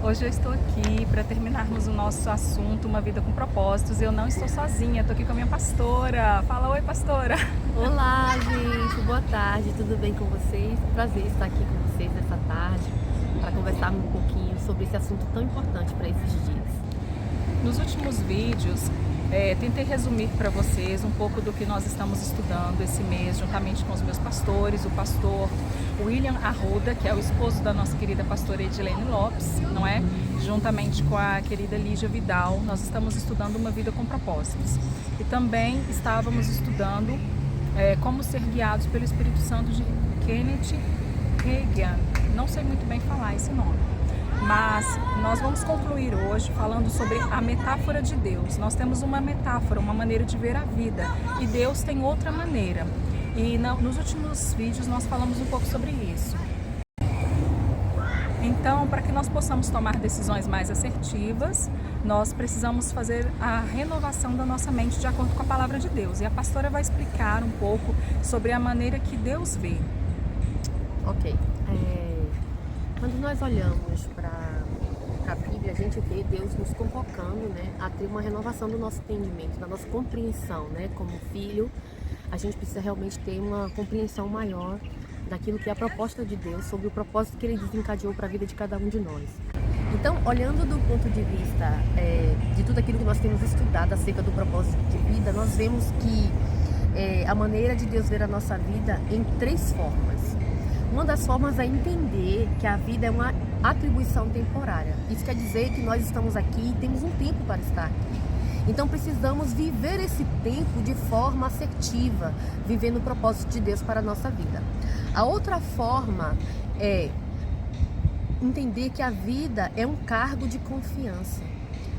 Hoje eu estou aqui para terminarmos o nosso assunto Uma Vida com Propósitos. Eu não estou sozinha, estou aqui com a minha pastora. Fala oi, pastora. Olá, gente, boa tarde, tudo bem com vocês? Prazer estar aqui com vocês nessa tarde para conversarmos um pouquinho sobre esse assunto tão importante para esses dias. Nos últimos vídeos, tentei resumir para vocês um pouco do que nós estamos estudando esse mês, juntamente com os meus pastores, o pastor William Arruda, que é o esposo da nossa querida pastora Edilene Lopes, não é? Juntamente com a querida Lígia Vidal, nós estamos estudando Uma Vida com Propósitos. E também estávamos estudando como ser guiados pelo Espírito Santo de Kenneth Hagin. Não sei muito bem falar esse nome. Mas nós vamos concluir hoje falando sobre a metáfora de Deus. Nós temos uma metáfora, uma maneira de ver a vida, e Deus tem outra maneira. E nos últimos vídeos nós falamos um pouco sobre isso. Então, para que nós possamos tomar decisões mais assertivas, nós precisamos fazer a renovação da nossa mente de acordo com a palavra de Deus. E a pastora vai explicar um pouco sobre a maneira que Deus vê. Ok. Quando nós olhamos para a Bíblia, a gente vê Deus nos convocando, né, a ter uma renovação do nosso entendimento, da nossa compreensão, né? Como filho, a gente precisa realmente ter uma compreensão maior daquilo que é a proposta de Deus, sobre o propósito que Ele desencadeou para a vida de cada um de nós. Então, olhando do ponto de vista de tudo aquilo que nós temos estudado acerca do propósito de vida, nós vemos que a maneira de Deus ver a nossa vida em três formas. Uma das formas é entender que a vida é uma atribuição temporária. Isso quer dizer que nós estamos aqui e temos um tempo para estar aqui. Então precisamos viver esse tempo de forma assertiva, vivendo o propósito de Deus para a nossa vida. A outra forma é entender que a vida é um cargo de confiança,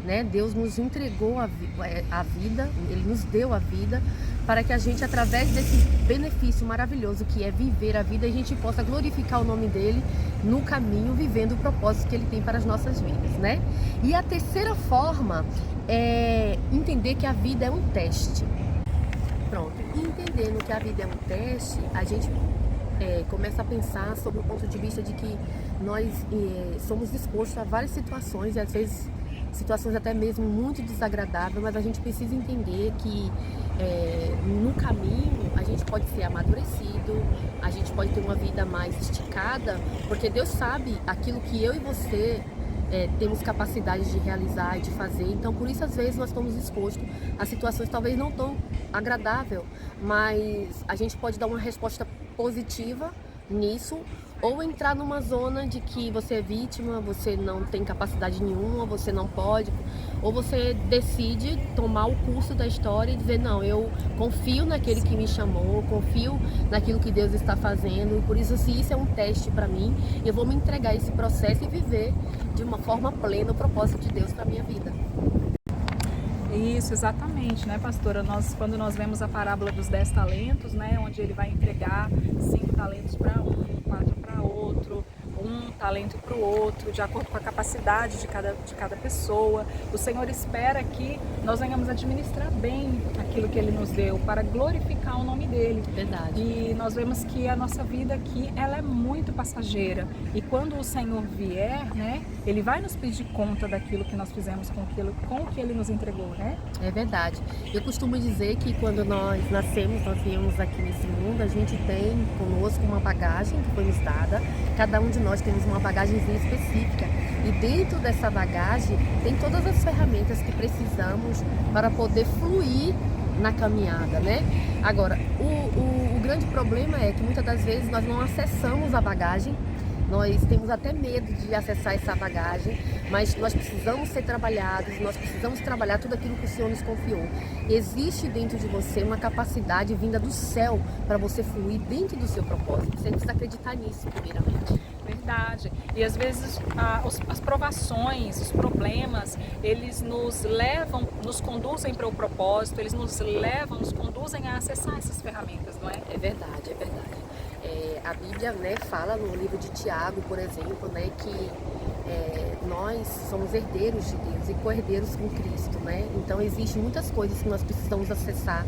né? Deus nos entregou a vida, Ele nos deu a vida para que a gente, através desse benefício maravilhoso que é viver a vida, a gente possa glorificar o nome dEle no caminho, vivendo o propósito que Ele tem para as nossas vidas, né? E a terceira forma é entender que a vida é um teste. Pronto, e entendendo que a vida é um teste, a gente começa a pensar sobre o ponto de vista de que nós somos expostos a várias situações, e às vezes situações até mesmo muito desagradáveis, mas a gente precisa entender que no caminho a gente pode ser amadurecido, a gente pode ter uma vida mais esticada, porque Deus sabe aquilo que eu e você temos capacidade de realizar e de fazer. Então por isso às vezes nós estamos expostos a situações talvez não tão agradáveis, mas a gente pode dar uma resposta positiva nisso, ou entrar numa zona de que você é vítima, você não tem capacidade nenhuma, você não pode, ou você decide tomar o curso da história e dizer, não, eu confio naquele que me chamou, confio naquilo que Deus está fazendo, e por isso, se isso é um teste para mim, eu vou me entregar a esse processo e viver de uma forma plena o propósito de Deus para a minha vida. Isso, exatamente, né, pastora? Quando nós vemos a parábola dos 10 talentos, né, onde ele vai entregar 5 talentos para um, 4 para outro, um talento para o outro, de acordo com a capacidade de cada pessoa. O Senhor espera que nós venhamos administrar bem aquilo que Ele nos deu, para glorificar o nome dEle. Verdade. E nós vemos que a nossa vida aqui, ela é muito passageira. E quando o Senhor vier, né, Ele vai nos pedir conta daquilo que nós fizemos com o que Ele nos entregou, né? É verdade. Eu costumo dizer que quando nós nascemos, nós viemos aqui nesse mundo, a gente tem conosco uma bagagem que foi nos dada. Cada um de nós temos uma bagagemzinha específica. E dentro dessa bagagem tem todas as ferramentas que precisamos para poder fluir na caminhada, né? Agora, o grande problema é que muitas das vezes nós não acessamos a bagagem. Nós temos até medo de acessar essa bagagem, mas nós precisamos ser trabalhados, nós precisamos trabalhar tudo aquilo que o Senhor nos confiou. Existe dentro de você uma capacidade vinda do céu para você fluir dentro do seu propósito. Você precisa acreditar nisso, primeiramente. Verdade. E às vezes as provações, os problemas, eles nos levam, nos conduzem para o propósito, eles nos levam, nos conduzem a acessar essas ferramentas, não é? É verdade, é verdade. A Bíblia, né, fala no livro de Tiago, por exemplo, né, que nós somos herdeiros de Deus e co-herdeiros com Cristo, né? Então existem muitas coisas que nós precisamos acessar,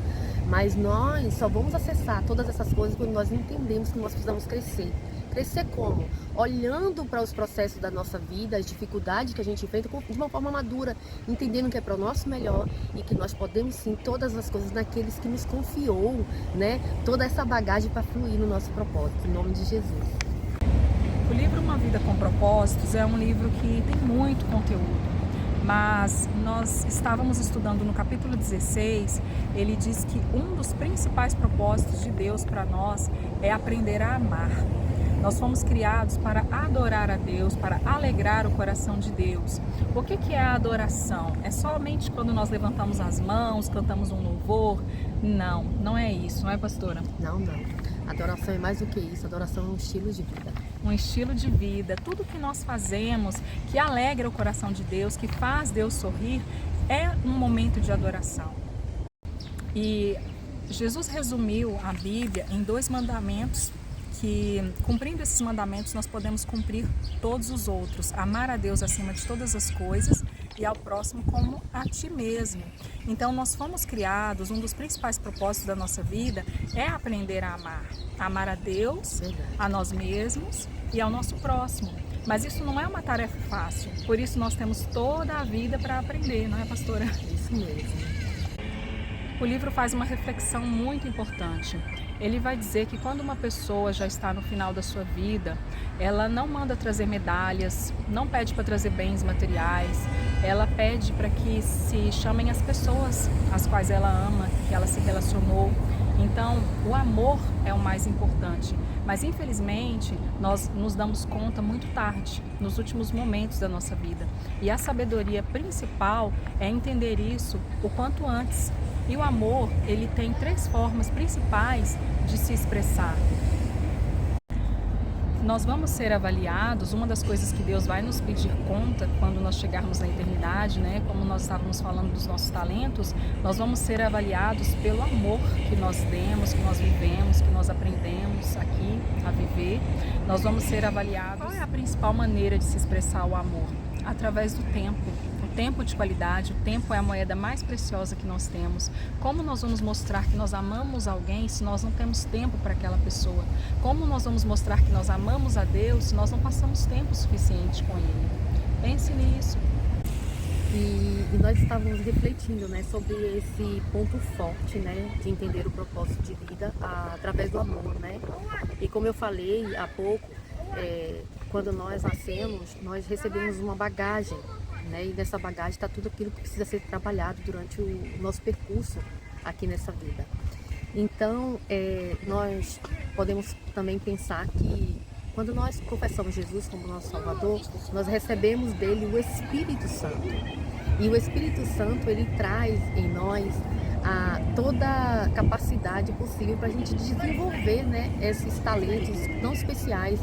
mas nós só vamos acessar todas essas coisas quando nós entendemos que nós precisamos crescer, Crescer como? Olhando para os processos da nossa vida, as dificuldades que a gente enfrenta de uma forma madura, entendendo que é para o nosso melhor e que nós podemos sim todas as coisas naqueles que nos confiou, né? Toda essa bagagem para fluir no nosso propósito, em nome de Jesus. O livro Uma Vida com Propósitos é um livro que tem muito conteúdo, mas nós estávamos estudando no capítulo 16, ele diz que um dos principais propósitos de Deus para nós é aprender a amar. Nós fomos criados para adorar a Deus, para alegrar o coração de Deus. O que é a adoração? É somente quando nós levantamos as mãos, cantamos um louvor? Não, não é isso, não é, pastora? Não. Adoração é mais do que isso, adoração é um estilo de vida. Um estilo de vida, tudo que nós fazemos que alegra o coração de Deus, que faz Deus sorrir, é um momento de adoração. E Jesus resumiu a Bíblia em 2 mandamentos, que cumprindo esses mandamentos nós podemos cumprir todos os outros, amar a Deus acima de todas as coisas e ao próximo como a ti mesmo. Então nós fomos criados, um dos principais propósitos da nossa vida é aprender a amar a Deus, a nós mesmos e ao nosso próximo. Mas isso não é uma tarefa fácil, por isso nós temos toda a vida para aprender, não é, pastora? Isso mesmo. O livro faz uma reflexão muito importante. Ele vai dizer que quando uma pessoa já está no final da sua vida, ela não manda trazer medalhas, não pede para trazer bens materiais, ela pede para que se chamem as pessoas às quais ela ama, que ela se relacionou. Então, o amor é o mais importante, mas infelizmente nós nos damos conta muito tarde, nos últimos momentos da nossa vida. E a sabedoria principal é entender isso o quanto antes. E o amor, ele tem 3 formas principais de se expressar. Nós vamos ser avaliados, uma das coisas que Deus vai nos pedir conta quando nós chegarmos na eternidade, né? Como nós estávamos falando dos nossos talentos, nós vamos ser avaliados pelo amor que nós demos, que nós vivemos, que nós aprendemos aqui a viver. Nós vamos ser avaliados. Qual é a principal maneira de se expressar o amor? Através do tempo. O tempo de qualidade, o tempo é a moeda mais preciosa que nós temos. Como nós vamos mostrar que nós amamos alguém se nós não temos tempo para aquela pessoa? Como nós vamos mostrar que nós amamos a Deus se nós não passamos tempo suficiente com Ele? Pense nisso. E nós estávamos refletindo, né, sobre esse ponto forte, né, de entender o propósito de vida através do amor, né? E como eu falei há pouco, quando nós nascemos, nós recebemos uma bagagem, né? E nessa bagagem está tudo aquilo que precisa ser trabalhado durante o nosso percurso aqui nessa vida. Então, nós podemos também pensar que quando nós confessamos Jesus como nosso Salvador, nós recebemos dele o Espírito Santo. E o Espírito Santo, ele traz em nós toda a capacidade possível para a gente desenvolver, né, esses talentos tão especiais.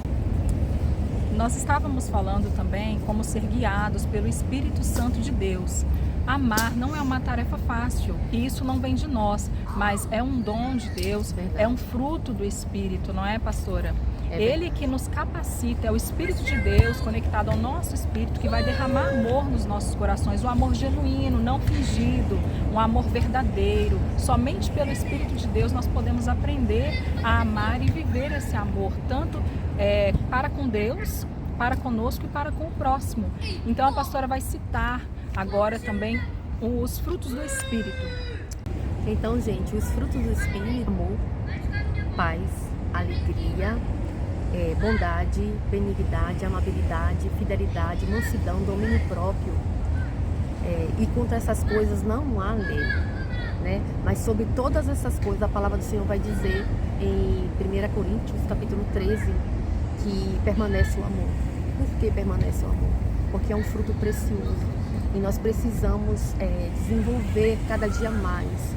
Nós estávamos falando também como ser guiados pelo Espírito Santo de Deus. Amar não é uma tarefa fácil, e isso não vem de nós, mas é um dom de Deus, é um fruto do Espírito, não é, pastora? Ele que nos capacita, é o Espírito de Deus conectado ao nosso Espírito que vai derramar amor nos nossos corações, um amor genuíno, não fingido, um amor verdadeiro. Somente pelo Espírito de Deus nós podemos aprender a amar e viver esse amor, tanto para com Deus, para conosco e para com o próximo. Então a pastora vai citar agora também os frutos do Espírito. Então, gente, os frutos do Espírito: amor, paz, alegria, bondade, benignidade, amabilidade, fidelidade, mansidão, domínio próprio. E contra essas coisas não há lei, né? Mas sobre todas essas coisas a palavra do Senhor vai dizer em 1 Coríntios capítulo 13 que permanece o amor. Por que permanece o amor? Porque é um fruto precioso e nós precisamos desenvolver cada dia mais,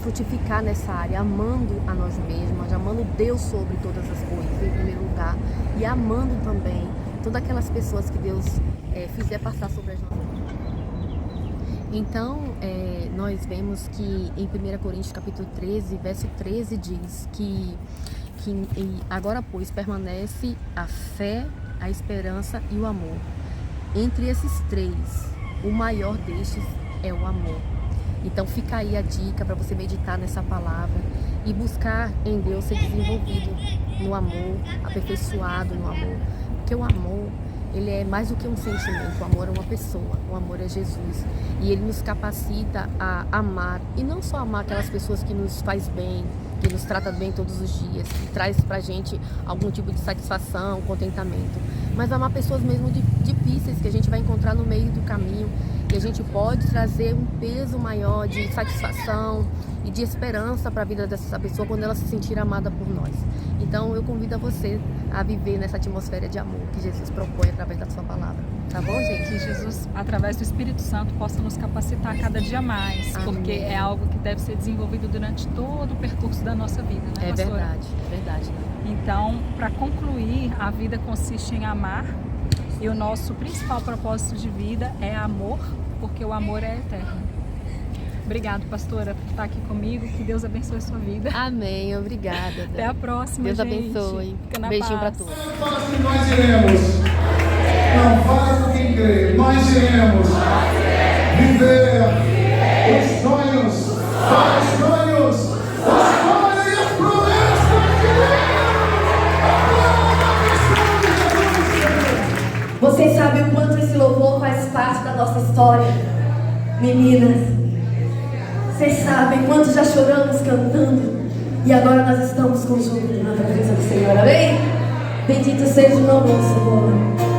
frutificar nessa área, amando a nós mesmos, amando Deus sobre todas as coisas em primeiro lugar e amando também todas aquelas pessoas que Deus fizer passar sobre as nossas vidas. Então, nós vemos que em 1 Coríntios capítulo 13, verso 13 diz que agora, pois, permanece a fé, a esperança e o amor. Entre esses 3, o maior destes é o amor. Então fica aí a dica para você meditar nessa palavra e buscar em Deus ser desenvolvido no amor, aperfeiçoado no amor. Porque o amor, ele é mais do que um sentimento. O amor é uma pessoa, o amor é Jesus. E ele nos capacita a amar, e não só amar aquelas pessoas que nos faz bem, que nos trata bem todos os dias, que traz pra gente algum tipo de satisfação, contentamento, mas amar pessoas mesmo difíceis que a gente vai encontrar no meio do caminho, e a gente pode trazer um peso maior de satisfação e de esperança para a vida dessa pessoa quando ela se sentir amada por nós. Então eu convido a você a viver nessa atmosfera de amor que Jesus propõe através da sua palavra. Tá bom, gente? Que Jesus, através do Espírito Santo, possa nos capacitar cada dia mais. Amém. Porque é algo que deve ser desenvolvido durante todo o percurso da nossa vida, né, É pastora? verdade. Então, para concluir, a vida consiste em amar, e o nosso principal propósito de vida é amor, porque o amor é eterno. Obrigado, pastora, por estar aqui comigo. Que Deus abençoe sua vida. Amém, obrigada. Até a próxima, Deus gente. abençoe. Fica na Beijinho para paz. todos. Fala assim, nós iremos. Não, fala com quem crê. Nós iremos viver os sonhos e as promessas de Deus. Vocês sabem o quanto esse louvor faz parte da nossa história, meninas. Vocês sabem quanto já choramos cantando e agora nós estamos com júbilo na presença do Senhor, amém? Bendito seja o nome do Senhor.